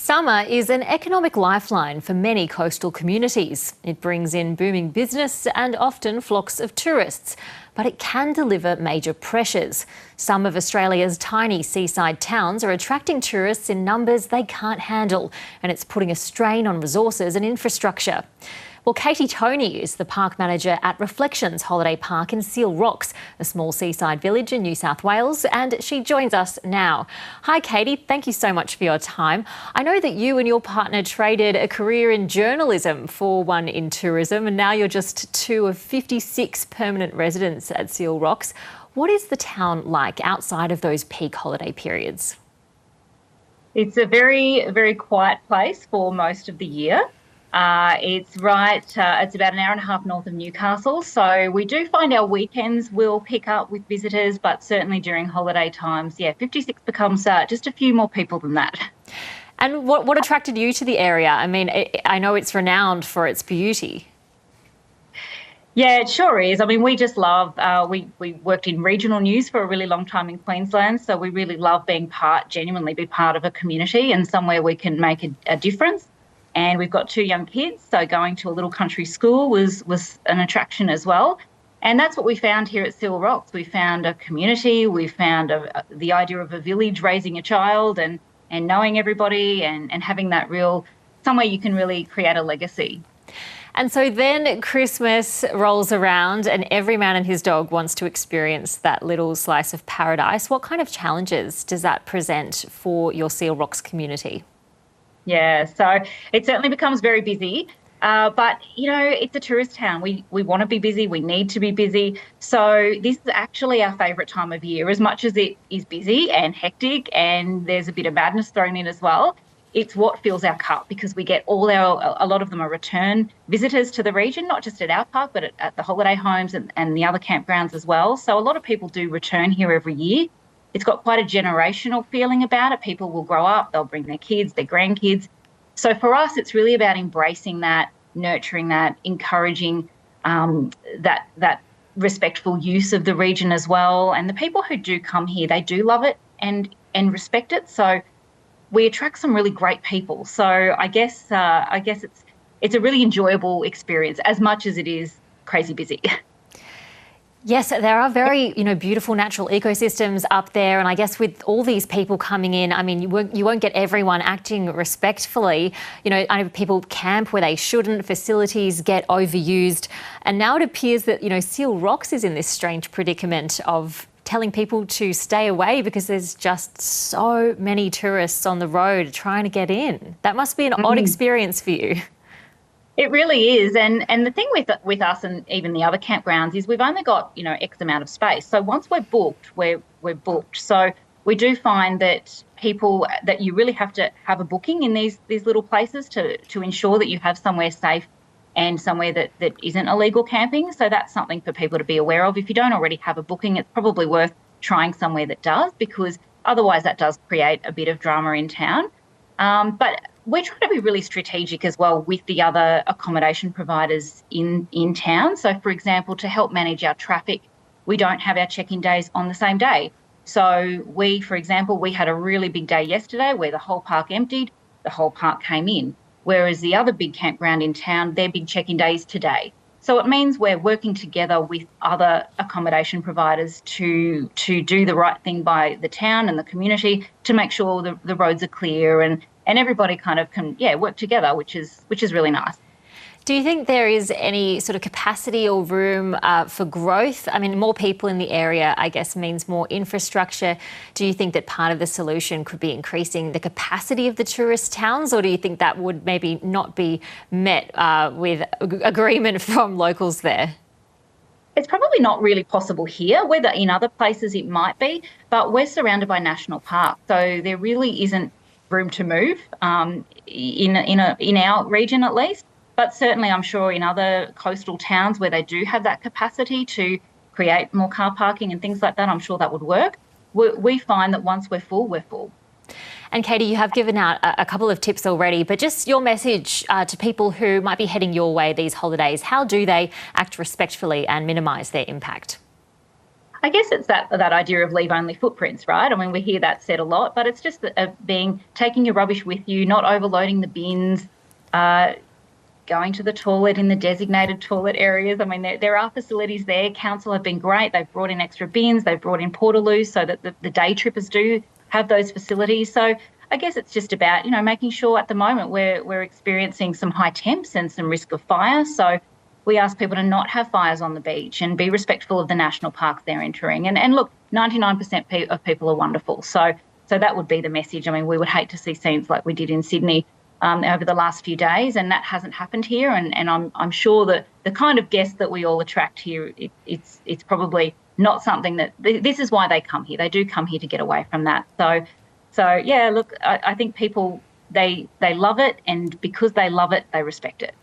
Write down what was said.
Summer is an economic lifeline for many coastal communities. It brings in booming business and often flocks of tourists, but it can deliver major pressures. Some of Australia's tiny seaside towns are attracting tourists in numbers they can't handle, and it's putting a strain on resources and infrastructure. Well, Katie Toney is the park manager at Reflections Holiday Park in Seal Rocks, a small seaside village in New South Wales, and she joins us now. Hi, Katie. Thank you so much for your time. I know that you and your partner traded a career in journalism for one in tourism, and now you're just two of 56 permanent residents at Seal Rocks. What is the town like outside of those peak holiday periods? It's a very, very quiet place for most of the year. It's about an hour and a half north of Newcastle. So we do find our weekends will pick up with visitors, but certainly during holiday times, 56 becomes just a few more people than that. And what attracted you to the area? I mean, I know it's renowned for its beauty. Yeah, it sure is. I mean, we just love, we worked in regional news for a really long time in Queensland, so we really love genuinely be part of a community and somewhere we can make a difference. And we've got two young kids, so going to a little country school was an attraction as well. And that's what we found here at Seal Rocks. We found a community, we found the idea of a village raising a child and knowing everybody and having that somewhere you can really create a legacy. And so then Christmas rolls around and every man and his dog wants to experience that little slice of paradise. What kind of challenges does that present for your Seal Rocks community? Yeah, so it certainly becomes very busy, but, it's a tourist town. We want to be busy. We need to be busy. So this is actually our favourite time of year. As much as it is busy and hectic and there's a bit of madness thrown in as well, it's what fills our cup because we get a lot of them are return visitors to the region, not just at our park, but at the holiday homes and the other campgrounds as well. So a lot of people do return here every year. It's got quite a generational feeling about it. People will grow up, they'll bring their kids, their grandkids. So for us, it's really about embracing that, nurturing that, encouraging that respectful use of the region as well. And the people who do come here, they do love it and respect it. So we attract some really great people. So I guess it's a really enjoyable experience as much as it is crazy busy. Yes, there are very, beautiful natural ecosystems up there. And I guess with all these people coming in, I mean, you won't get everyone acting respectfully. I know people camp where they shouldn't, facilities get overused. And now it appears that, Seal Rocks is in this strange predicament of telling people to stay away because there's just so many tourists on the road trying to get in. That must be an odd experience for you. It really is. And the thing with us and even the other campgrounds is we've only got, X amount of space. So once we're booked, we're booked. So we do find that that you really have to have a booking in these little places to ensure that you have somewhere safe and somewhere that isn't illegal camping. So that's something for people to be aware of. If you don't already have a booking, it's probably worth trying somewhere that does, because otherwise that does create a bit of drama in town. But we're trying to be really strategic as well with the other accommodation providers in town. So, for example, to help manage our traffic, we don't have our check-in days on the same day. So we had a really big day yesterday where the whole park emptied, the whole park came in, whereas the other big campground in town, their big check-in day is today. So it means we're working together with other accommodation providers to do the right thing by the town and the community to make sure the roads are clear and everybody kind of can work together, which is really nice. Do you think there is any sort of capacity or room for growth? I mean, more people in the area, I guess, means more infrastructure. Do you think that part of the solution could be increasing the capacity of the tourist towns, or do you think that would maybe not be met with agreement from locals there? It's probably not really possible here, whether in other places it might be, but we're surrounded by national parks, so there really isn't room to move in our region at least. But certainly I'm sure in other coastal towns where they do have that capacity to create more car parking and things like that, I'm sure that would work. We find that once we're full, we're full. And Katie, you have given out a couple of tips already, but just your message to people who might be heading your way these holidays. How do they act respectfully and minimise their impact? I guess it's that idea of leave only footprints, right? I mean, we hear that said a lot, but it's just taking your rubbish with you, not overloading the bins, going to the toilet in the designated toilet areas. I mean, there are facilities there. Council have been great. They've brought in extra bins. They've brought in portaloos so that the day trippers do have those facilities. So I guess it's just about, making sure at the moment we're experiencing some high temps and some risk of fire. So we ask people to not have fires on the beach and be respectful of the national parks they're entering. And look, 99% of people are wonderful. So that would be the message. I mean, we would hate to see scenes like we did in Sydney over the last few days, and that hasn't happened here. And I'm sure that the kind of guests that we all attract here, it's probably not something that this is why they come here. They do come here to get away from that. So yeah, look, I think people they love it, and because they love it, they respect it.